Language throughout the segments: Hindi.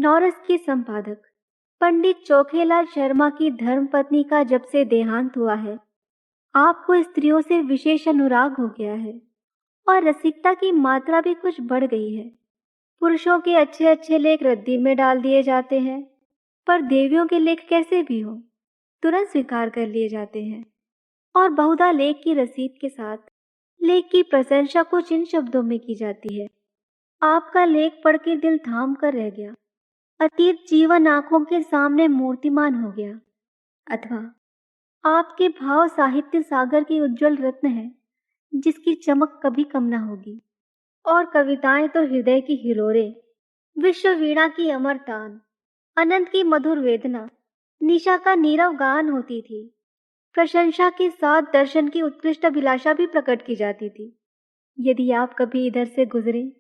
नौरस के संपादक पंडित चोखेलाल शर्मा की धर्मपत्नी का जब से देहांत हुआ है, आपको स्त्रियों से विशेष अनुराग हो गया है और रसिकता की मात्रा भी कुछ बढ़ गई है। पुरुषों के अच्छे अच्छे लेख रद्दी में डाल दिए जाते हैं, पर देवियों के लेख कैसे भी हो तुरंत स्वीकार कर लिए जाते हैं और बहुधा लेख की रसीद के साथ लेख की प्रशंसा कुछ इन शब्दों में की जाती है। आपका लेख पढ़ के दिल थाम कर रह गया, अतीत जीवन आंखों के सामने मूर्तिमान हो गया। अथवा आपके भाव साहित्य सागर की उज्जवल रत्न है जिसकी चमक कभी कम ना होगी। और कविताएं तो हृदय की हिलोरे, विश्व वीणा की अमर तान, अनंत की मधुर वेदना, निशा का नीरव गान होती थी। प्रशंसा के साथ दर्शन की उत्कृष्ट अभिलाषा भी प्रकट की जाती थी। यदि आप कभी इधर से गुजरे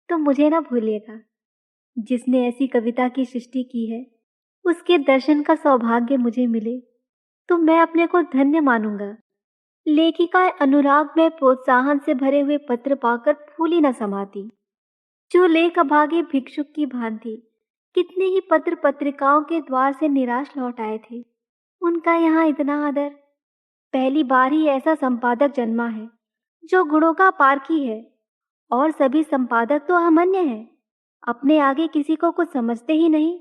तो मुझे ना भूलिएगा। जिसने ऐसी कविता की सृष्टि की है उसके दर्शन का सौभाग्य मुझे मिले तो मैं अपने को धन्य मानूंगा। लेखिका अनुराग में प्रोत्साहन से भरे हुए पत्र पाकर फूली न समाती। जो लेख अभागे भिक्षुक की भांति कितने ही पत्र पत्रिकाओं के द्वार से निराश लौट आए थे, उनका यहाँ इतना आदर। पहली बार ही ऐसा संपादक जन्मा है जो गुणों का पारखी है, और सभी संपादक तो अमान्य हैं, अपने आगे किसी को कुछ समझते ही नहीं।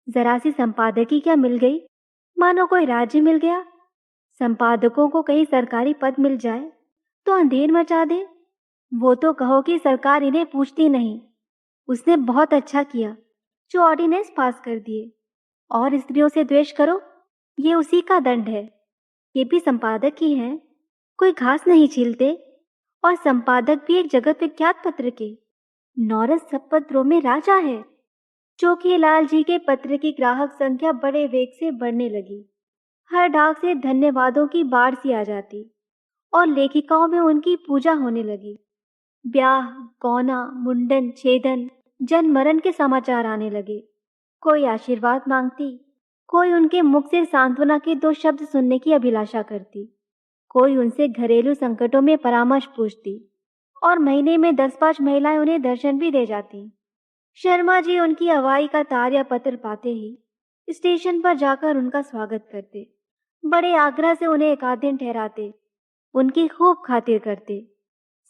जरा सी संपादकी क्या मिल गई, मानो कोई राज्य मिल गया। संपादकों को कहीं सरकारी पद मिल जाए तो अंधेर मचा दे। वो तो कहो कि सरकार इन्हें पूछती नहीं। उसने बहुत अच्छा किया जो ऑर्डिनेंस पास कर दिए। और स्त्रियों से द्वेष करो, ये उसी का दंड है। ये भी संपादक ही हैं, कोई घास नहीं छीलते, और संपादक भी एक जगत विख्यात पत्र के। नौरस सब पत्रों में राजा है। चोखेलाल जी के पत्र की ग्राहक संख्या बड़े वेग से बढ़ने लगी। हर डाक से धन्यवादों की बाढ़ सी आ जाती और लेखिकाओं में उनकी पूजा होने लगी। ब्याह, गौना, मुंडन, छेदन, जन्म मरण के समाचार आने लगे। कोई आशीर्वाद मांगती, कोई उनके मुख से सांत्वना के दो शब्द सुनने की अभिलाषा करती, कोई उनसे घरेलू संकटों में परामर्श पूछती, और महीने में 10-5 महिलाएं उन्हें दर्शन भी दे जाती। शर्मा जी उनकी हवाई का तार या पत्र पाते ही स्टेशन पर जाकर उनका स्वागत करते, बड़े आग्रह से उन्हें एक आध दिन ठहराते, उनकी खूब खातिर करते।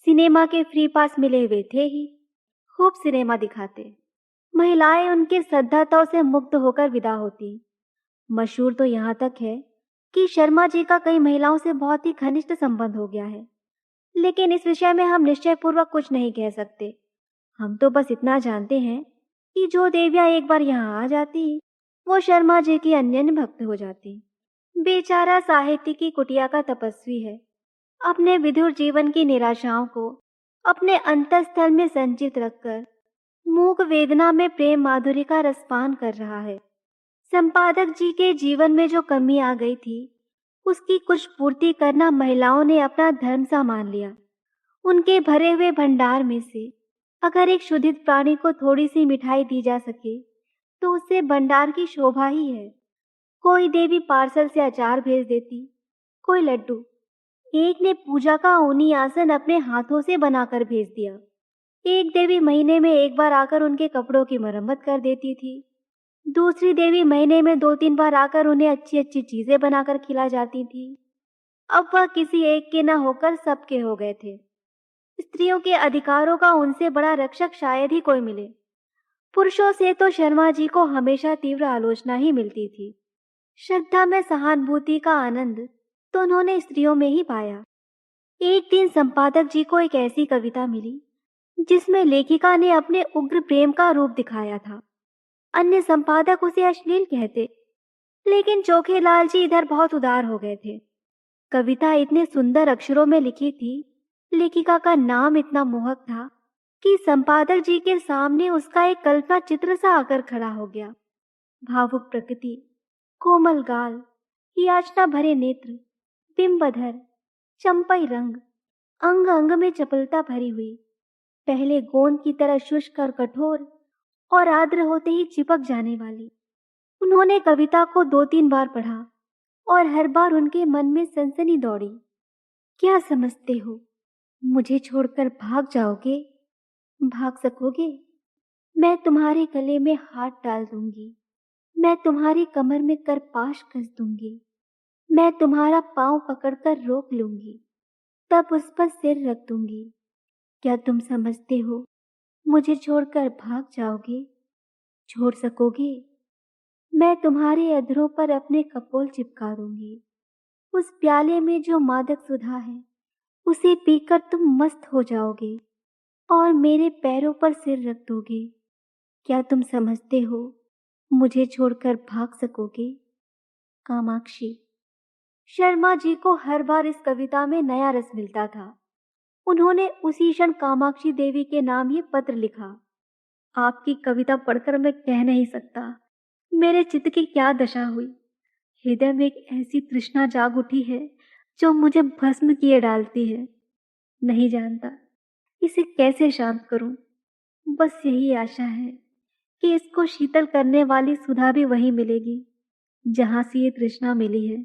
सिनेमा के फ्री पास मिले हुए थे ही, खूब सिनेमा दिखाते। महिलाएं उनके श्रद्धाताओं से मुग्ध होकर विदा होती। मशहूर तो यहाँ तक है कि शर्मा जी का कई महिलाओं से बहुत ही घनिष्ठ संबंध हो गया है, लेकिन इस विषय में हम निश्चय पूर्वक कुछ नहीं कह सकते। हम तो बस इतना जानते हैं कि जो देवियां एक बार यहाँ आ जाती वो शर्मा जी की अनन्य भक्त हो जाती। बेचारा साहित्य की कुटिया का तपस्वी है, अपने विधुर जीवन की निराशाओं को अपने अंतःस्थल में संचित रखकर मूक वेदना में प्रेम माधुरी का रसपान कर रहा है। संपादक जी के जीवन में जो कमी आ गई थी उसकी कुछ पूर्ति करना महिलाओं ने अपना धर्म सा मान लिया। उनके भरे हुए भंडार में से अगर एक शुद्धित प्राणी को थोड़ी सी मिठाई दी जा सके तो उससे भंडार की शोभा ही है। कोई देवी पार्सल से अचार भेज देती, कोई लड्डू। एक ने पूजा का ऊनी आसन अपने हाथों से बनाकर भेज दिया। एक देवी महीने में एक बार आकर उनके कपड़ों की मरम्मत कर देती थी। दूसरी देवी महीने में 2-3 बार आकर उन्हें अच्छी अच्छी चीजें बनाकर खिला जाती थी। अब वह किसी एक के न होकर सबके हो गए थे। स्त्रियों के अधिकारों का उनसे बड़ा रक्षक शायद ही कोई मिले। पुरुषों से तो शर्मा जी को हमेशा तीव्र आलोचना ही मिलती थी। श्रद्धा में सहानुभूति का आनंद तो उन्होंने स्त्रियों में ही पाया। एक दिन संपादक जी को एक ऐसी कविता मिली जिसमें लेखिका ने अपने उग्र प्रेम का रूप दिखाया था। अन्य संपादक उसे अश्लील कहते, लेकिन चोखेलाल जी इधर बहुत उदार हो गए थे। कविता इतने सुंदर अक्षरों में लिखी थी, लेखिका का नाम इतना मोहक था कि संपादक जी के सामने उसका एक कल्पना चित्र सा आकर खड़ा हो गया। भावुक प्रकृति, कोमल गाल, याचना भरे नेत्र, बिंबधर, चंपई रंग, अंग अंग में चपलता भरी हुई, पहले गोंद की तरह शुष्क और कठोर और आर्द्र होते ही चिपक जाने वाली। उन्होंने कविता को 2-3 बार पढ़ा और हर बार उनके मन में सनसनी दौड़ी। क्या समझते हो, मुझे छोड़कर भाग जाओगे? भाग सकोगे? मैं तुम्हारे गले में हाथ डाल दूंगी, मैं तुम्हारी कमर में करपाश कस दूंगी, मैं तुम्हारा पांव पकड़कर रोक लूंगी, तब उस पर सिर रख दूंगी। क्या तुम समझते हो मुझे छोड़कर भाग जाओगे? छोड़ सकोगे? मैं तुम्हारे अधरों पर अपने कपोल चिपका दूंगी। उस प्याले में जो मादक सुधा है, उसे पीकर तुम मस्त हो जाओगे और मेरे पैरों पर सिर रख दोगे। क्या तुम समझते हो मुझे छोड़कर भाग सकोगे? कामाक्षी। शर्मा जी को हर बार इस कविता में नया रस मिलता था। उन्होंने उसी क्षण कामाक्षी देवी के नाम ये पत्र लिखा। आपकी कविता पढ़कर मैं कह नहीं सकता मेरे चित्त की क्या दशा हुई। हृदय में एक ऐसी तृष्णा जाग उठी है जो मुझे भस्म किए डालती है। नहीं जानता इसे कैसे शांत करूं। बस यही आशा है कि इसको शीतल करने वाली सुधा भी वही मिलेगी जहां से ये तृष्णा मिली है।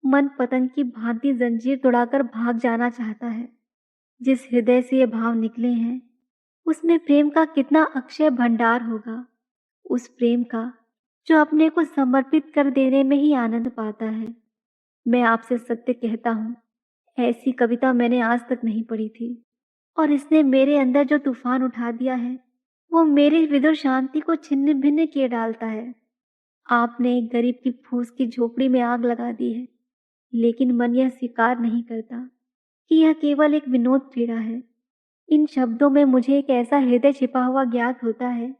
मन पतंग की भांति जंजीर तोड़ाकर भाग जाना चाहता है। जिस हृदय से ये भाव निकले हैं उसमें प्रेम का कितना अक्षय भंडार होगा। उस प्रेम का जो अपने को समर्पित कर देने में ही आनंद पाता है। मैं आपसे सत्य कहता हूँ, ऐसी कविता मैंने आज तक नहीं पढ़ी थी और इसने मेरे अंदर जो तूफान उठा दिया है वो मेरी विदुर शांति को छिन्न भिन्न किए डालता है। आपने एक गरीब की फूस की झोपड़ी में आग लगा दी है, लेकिन मन यह स्वीकार नहीं करता कि यह केवल एक विनोद पीड़ा है। इन शब्दों में मुझे एक ऐसा हृदय छिपा हुआ ज्ञात होता है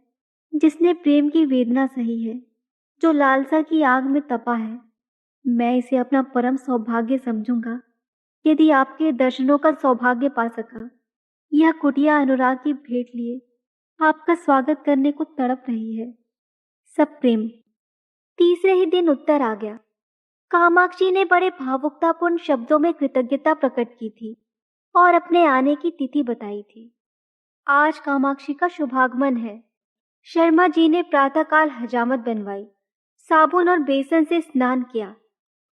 जिसने प्रेम की वेदना सही है, जो लालसा की आग में तपा है। मैं इसे अपना परम सौभाग्य समझूंगा यदि आपके दर्शनों का सौभाग्य पा सका। यह कुटिया अनुराग की भेंट लिए आपका स्वागत करने को तड़प रही है। सब प्रेम। तीसरे ही दिन उत्तर आ गया। कामाक्षी ने बड़े भावुकतापूर्ण शब्दों में कृतज्ञता प्रकट की थी और अपने आने की तिथि बताई थी। आज कामाक्षी का शुभागमन है। शर्मा जी ने प्रातःकाल हजामत बनवाई, साबुन और बेसन से स्नान किया।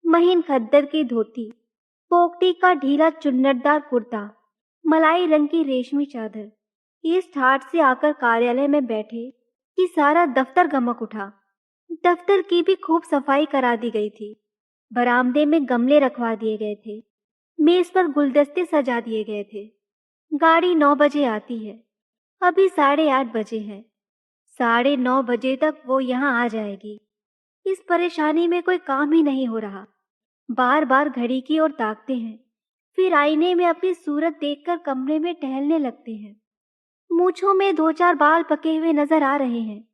महीन खद्दर की धोती, पोकटी का ढीला चुन्नटदार कुर्ता, मलाई रंग की रेशमी चादर, इस ठाट से आकर कार्यालय में बैठे कि सारा दफ्तर गमक उठा। दफ्तर की भी खूब सफाई करा दी गई थी। बरामदे में गमले रखवा दिए गए थे, मेज पर गुलदस्ते सजा दिए गए थे। गाड़ी 9 बजे आती है, अभी 8:30 बजे हैं। 9:30 बजे तक वो यहाँ आ जाएगी। इस परेशानी में कोई काम ही नहीं हो रहा। बार बार घड़ी की ओर ताकते हैं, फिर आईने में अपनी सूरत देखकर कमरे में टहलने लगते हैं। मूंछों में 2-4 बाल पके हुए नजर आ रहे हैं।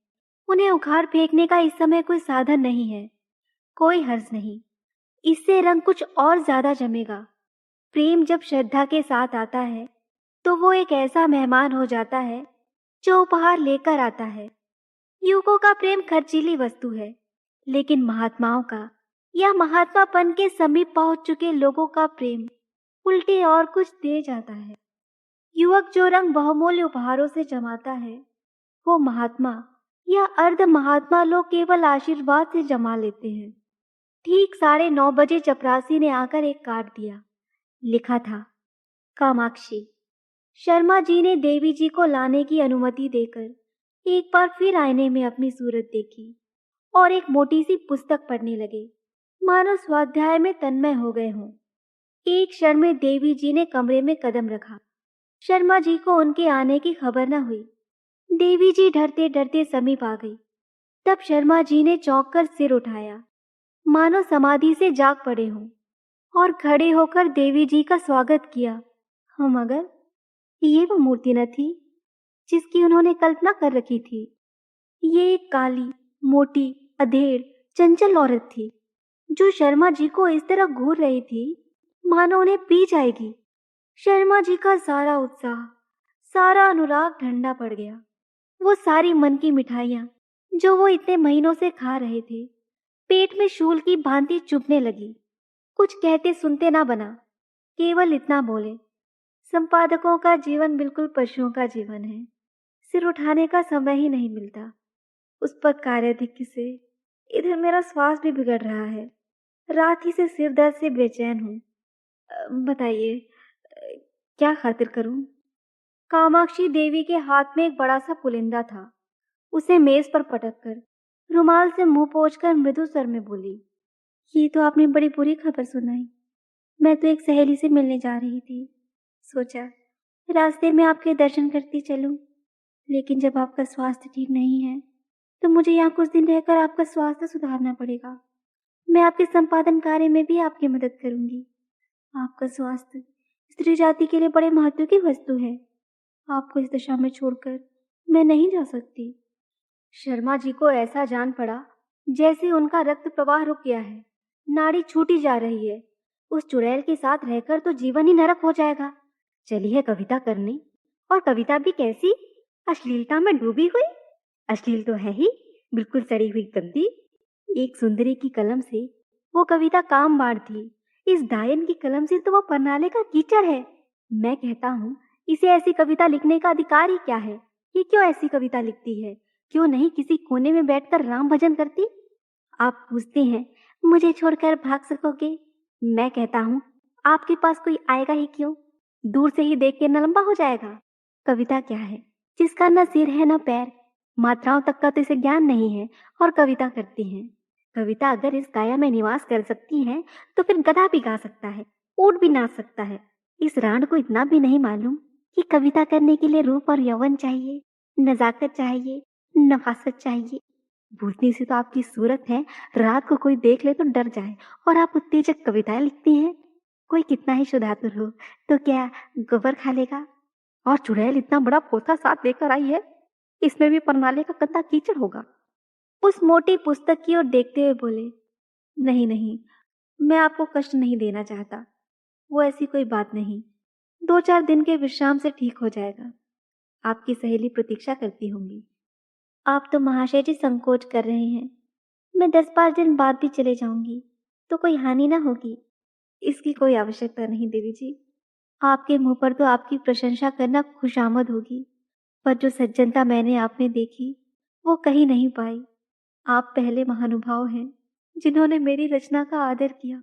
उन्हें उखाड़ फेंकने का इस समय कोई साधन नहीं है। कोई हर्ज नहीं, इससे रंग कुछ और ज्यादा जमेगा। प्रेम जब श्रद्धा के साथ आता है तो वो एक ऐसा मेहमान हो जाता है जो उपहार लेकर आता है। युवकों का प्रेम खर्चीली वस्तु है, लेकिन महात्माओं का या महात्मापन के समीप पहुंच चुके लोगों का प्रेम उल्टे और कुछ दे जाता है। युवक जो रंग बहुमूल्य उपहारों से जमाता है, वो महात्मा या अर्ध महात्मा लोग केवल आशीर्वाद से जमा लेते हैं। ठीक 9:30 बजे चपरासी ने आकर एक कार्ड दिया। लिखा था, कामाक्षी। शर्मा जी ने देवी जी को लाने की अनुमति देकर एक बार फिर आईने में अपनी सूरत देखी और एक मोटी सी पुस्तक पढ़ने लगे, मानो स्वाध्याय में तन्मय हो गए हों। एक क्षण में देवी जी ने कमरे में कदम रखा। शर्मा जी को उनके आने की खबर न हुई। देवी जी डरते डरते समीप आ गई। तब शर्मा जी ने चौंक कर सिर उठाया, मानो समाधि से जाग पड़े हों, और खड़े होकर देवी जी का स्वागत किया। हम मगर ये वो मूर्ति न थी जिसकी उन्होंने कल्पना कर रखी थी। ये एक काली, मोटी, अधेड़, चंचल औरत थी जो शर्मा जी को इस तरह घूर रही थी मानो उन्हें पी जाएगी। शर्मा जी का सारा उत्साह, सारा अनुराग ठंडा पड़ गया। वो सारी मन की मिठाइयाँ जो वो इतने महीनों से खा रहे थे, पेट में शूल की भांति चुभने लगी। कुछ कहते सुनते ना बना, केवल इतना बोले, संपादकों का जीवन बिल्कुल पशुओं का जीवन है। सिर उठाने का समय ही नहीं मिलता। उस पर कार्याधिक्य से इधर मेरा श्वास भी बिगड़ रहा है। रात ही से सिर दर्द से बेचैन हूँ। बताइए, क्या खातिर करूं? कामाक्षी देवी के हाथ में एक बड़ा सा पुलिंदा था। उसे मेज पर पटक कर रुमाल से मुंह पोंछकर मृदु स्वर में बोली, ये तो आपने बड़ी बुरी खबर सुनाई। मैं तो एक सहेली से मिलने जा रही थी। सोचा रास्ते में आपके दर्शन करती चलूं, लेकिन जब आपका स्वास्थ्य ठीक नहीं है, तो मुझे यहाँ कुछ दिन रहकर आपका स्वास्थ्य सुधारना पड़ेगा। मैं आपके संपादन कार्य में भी आपकी मदद करूंगी। आपका स्वास्थ्य स्त्री जाति के लिए बड़े महत्व की वस्तु है। आपको इस दशा में छोड़कर मैं नहीं जा सकती। शर्मा जी को ऐसा जान पड़ा जैसे उनका रक्त प्रवाह रुक गया है, नाड़ी छूटी जा रही है। उस चुड़ैल के साथ रहकर तो जीवन ही नरक हो जाएगा। चली है कविता करने, और कविता भी कैसी, अश्लीलता में डूबी हुई। अश्लील तो है ही, बिल्कुल सड़ी हुई गंदी। एक सुंदरी की कलम से वो कविता काम बाढ़ थी, इस डायन की कलम से तो वो परनाले का कीचड़ है। मैं कहता हूँ, इसे ऐसी कविता लिखने का अधिकार ही क्या है? ये क्यों ऐसी कविता लिखती है? क्यों नहीं किसी कोने में बैठकर राम भजन करती? आप पूछते हैं मुझे छोड़कर भाग सकोगे? मैं कहता हूँ आपके पास कोई आएगा ही क्यों? दूर से ही देख के न लंबा हो जाएगा। कविता क्या है जिसका न सिर है न पैर, मात्राओं तक का तो इसे ज्ञान नहीं है, और कविता करती हैं। कविता अगर इस काया में निवास कर सकती है तो फिर गधा भी गा सकता है, ऊंट भी नाच सकता है। इस रांड को इतना भी नहीं मालूम कि कविता करने के लिए रूप और यौवन चाहिए, नजाकत चाहिए, नफासत चाहिए। भूतनी सी तो आपकी सूरत है, रात को कोई देख ले तो डर जाए, और आप उत्तेजक कविताएं लिखती हैं। कोई कितना ही शुद्धातुर हो तो क्या गोबर खा लेगा? और चुड़ैल इतना बड़ा पोथा साथ लेकर आई है, इसमें भी परनाले का गंदा कीचड़ होगा। उस मोटी पुस्तक की ओर देखते हुए बोले, नहीं नहीं, मैं आपको कष्ट नहीं देना चाहता। वो ऐसी कोई बात नहीं, 2-4 दिन के विश्राम से ठीक हो जाएगा। आपकी सहेली प्रतीक्षा करती होंगी। आप तो महाशय जी संकोच कर रहे हैं। मैं 10-5 दिन बाद भी चले जाऊंगी तो कोई हानि ना होगी। इसकी कोई आवश्यकता नहीं देवी जी। आपके मुंह पर तो आपकी प्रशंसा करना खुशामद होगी, पर जो सज्जनता मैंने आप में देखी वो कहीं नहीं पाई। आप पहले महानुभाव हैं जिन्होंने मेरी रचना का आदर किया,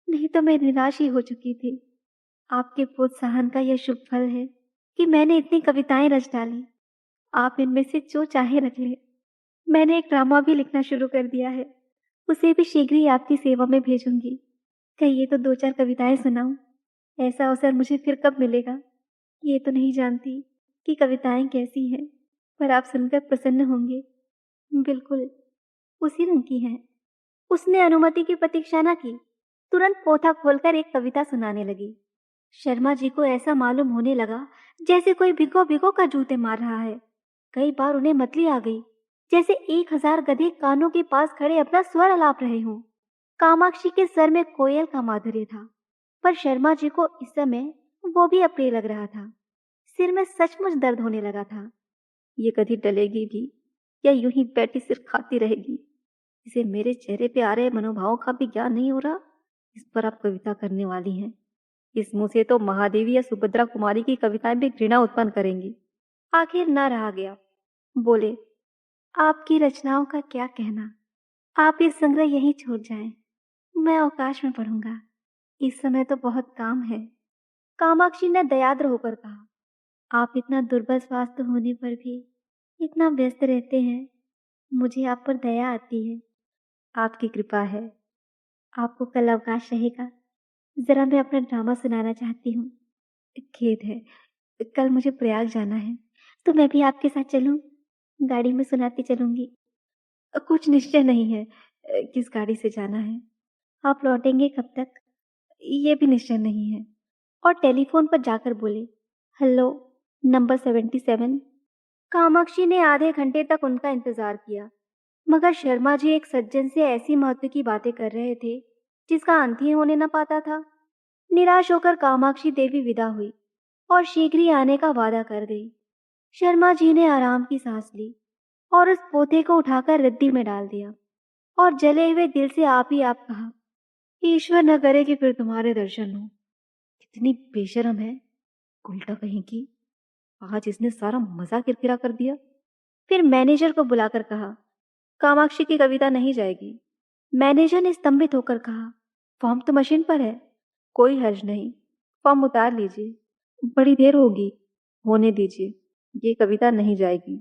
नहीं तो मैं निराश ही हो चुकी थी। आपके प्रोत्साहन का यह शुभ फल है कि मैंने इतनी कविताएं रच डाली। आप इनमें से जो चाहे रख ले। मैंने एक ड्रामा भी लिखना शुरू कर दिया है, उसे भी शीघ्र ही आपकी सेवा में भेजूंगी। कहिए तो 2-4 कविताएं सुनाऊं। ऐसा अवसर मुझे फिर कब मिलेगा? ये तो नहीं जानती कि कविताएं कैसी हैं, पर आप सुनकर प्रसन्न होंगे। बिल्कुल उसी रंग की हैं। उसने अनुमति की प्रतीक्षा न की, तुरंत पोथा खोलकर एक कविता सुनाने लगी। शर्मा जी को ऐसा मालूम होने लगा जैसे कोई भिगो भिगो कर जूते मार रहा है। कई बार उन्हें मतली आ गई, जैसे 1000 गधे कानों के पास खड़े अपना स्वर अलाप रहे हों। कामाक्षी के सर में कोयल का माधुर्य था, पर शर्मा जी को इस समय वो भी अप्रिय लग रहा था। सिर में सचमुच दर्द होने लगा था। ये कभी टलेगी भी, या यूं ही बैठी सिर खाती रहेगी? इसे मेरे चेहरे पे आ रहे मनोभावों का भी ज्ञान नहीं हो रहा। इस पर आप कविता करने वाली हैं। इस मुंह से तो महादेवी या सुभद्रा कुमारी की कविताएं भी घृणा उत्पन्न करेंगी। आखिर न रहा गया, बोले, आपकी रचनाओं का क्या कहना? आप ये संग्रह यहीं छोड़ जाएं, मैं अवकाश में पढ़ूंगा। इस समय तो बहुत काम है। कामाक्षी ने दयाद्र होकर कहा, आप इतना दुर्बल स्वास्थ्य होने पर भी इतना व्यस्त रहते हैं, मुझे आप पर दया आती है। आपकी कृपा है। आपको कल अवकाश रहेगा? जरा मैं अपना ड्रामा सुनाना चाहती हूँ। खेद है, कल मुझे प्रयाग जाना है, तो मैं भी आपके साथ चलूं? गाड़ी में सुनाती चलूंगी। कुछ निश्चय नहीं है किस गाड़ी से जाना है। आप लौटेंगे कब तक, ये भी निश्चय नहीं है। और टेलीफोन पर जाकर बोले, हेलो, नंबर 77। कामाक्षी ने आधे घंटे तक उनका इंतजार किया, मगर शर्मा जी एक सज्जन से ऐसी महत्व की बातें कर रहे थे जिसका अंत ही होने न पाता था। निराश होकर कामाक्षी देवी विदा हुई और शीघ्र ही आने का वादा कर गई। शर्मा जी ने आराम की सांस ली और उस पोथे को उठाकर रद्दी में डाल दिया, और जले हुए दिल से आप ही आप कहा, ईश्वर न करे कि फिर तुम्हारे दर्शन हो। कितनी बेशरम है, उल्टा कहीं की। आज इसने सारा मजा किरकिरा कर दिया। फिर मैनेजर को बुलाकर कहा, कामाक्षी की कविता नहीं जाएगी। मैनेजर ने स्तंभित होकर कहा, फॉर्म तो मशीन पर है। कोई हर्ज नहीं, फॉर्म उतार लीजिए। बड़ी देर होगी, होने दीजिए, ये कविता नहीं जाएगी।